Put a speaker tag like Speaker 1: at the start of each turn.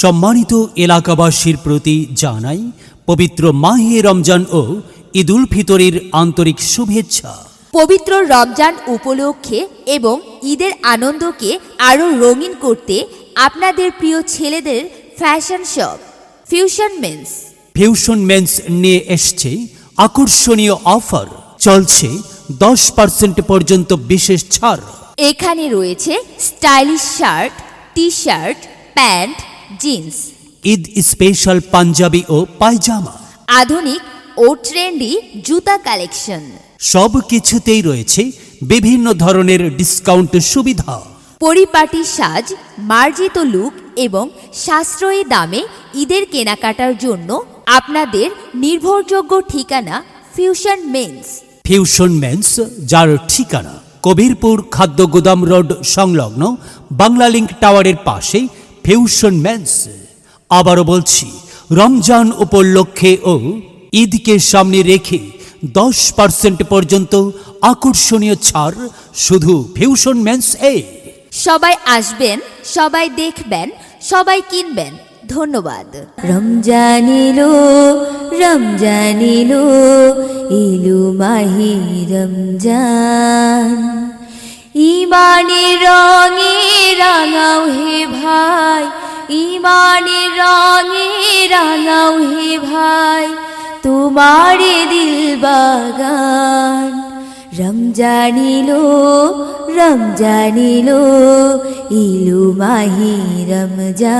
Speaker 1: সম্মানিত এলাকাবাসীর প্রতি জানাই পবিত্র মাহে রমজান ও ঈদ উল ফিতরের আন্তরিক শুভেচ্ছা।
Speaker 2: পবিত্র রমজান উপলক্ষে এবং ঈদের আনন্দকে আরও রঙিন করতে আপনাদের প্রিয় ছেলেদের ফ্যাশন শপ ফিউশন মেন্স
Speaker 1: নিয়ে এসছে আকর্ষণীয় অফার। চলছে 10% পর্যন্ত বিশেষ ছাড়।
Speaker 2: এখানে রয়েছে stylish shirt, T shirt, pant, jeans,
Speaker 1: Eid special panjabi ও পায়জামা,
Speaker 2: আধুনিক ও ট্রেন্ডি জুতা কালেকশন।
Speaker 1: সব কিছুতেই রয়েছে বিভিন্ন ধরনের ডিসকাউন্ট সুবিধা।
Speaker 2: পরিপাটি সাজ, মার্জিত লুক এবং সাশ্রয়ী দামে ঈদের কেনাকাটার জন্য আপনাদের নির্ভরযোগ্য ঠিকানা
Speaker 1: ফিউশন মেন্স, যার ঠিকানা কবিরপুর খাদ্য গোদাম রোড সংলগ্ন বাংলা লিংক টাওয়ারের পাশে ফিউশন মেন্স। আবারও বলছি, রমজান উপলক্ষে ও ঈদকে সামনে রেখে 10% পর্যন্ত আকর্ষণীয় ছাড় শুধু ফিউশন মেন্স এ।
Speaker 2: সবাই আসবেন, সবাই দেখবেন, সবাই কিনবেন। ধন্যবাদ।
Speaker 3: রমজান এলো, রমজান এলো, এলো মাহে রমজান। ঈমানের রঙে রাঙাও হে ভাই, ঈমানের রঙে রাঙাও হে ভাই, তোমার দিল বাগান। রমজান এলো, রমজান এলো, এলো মাহে রমজান।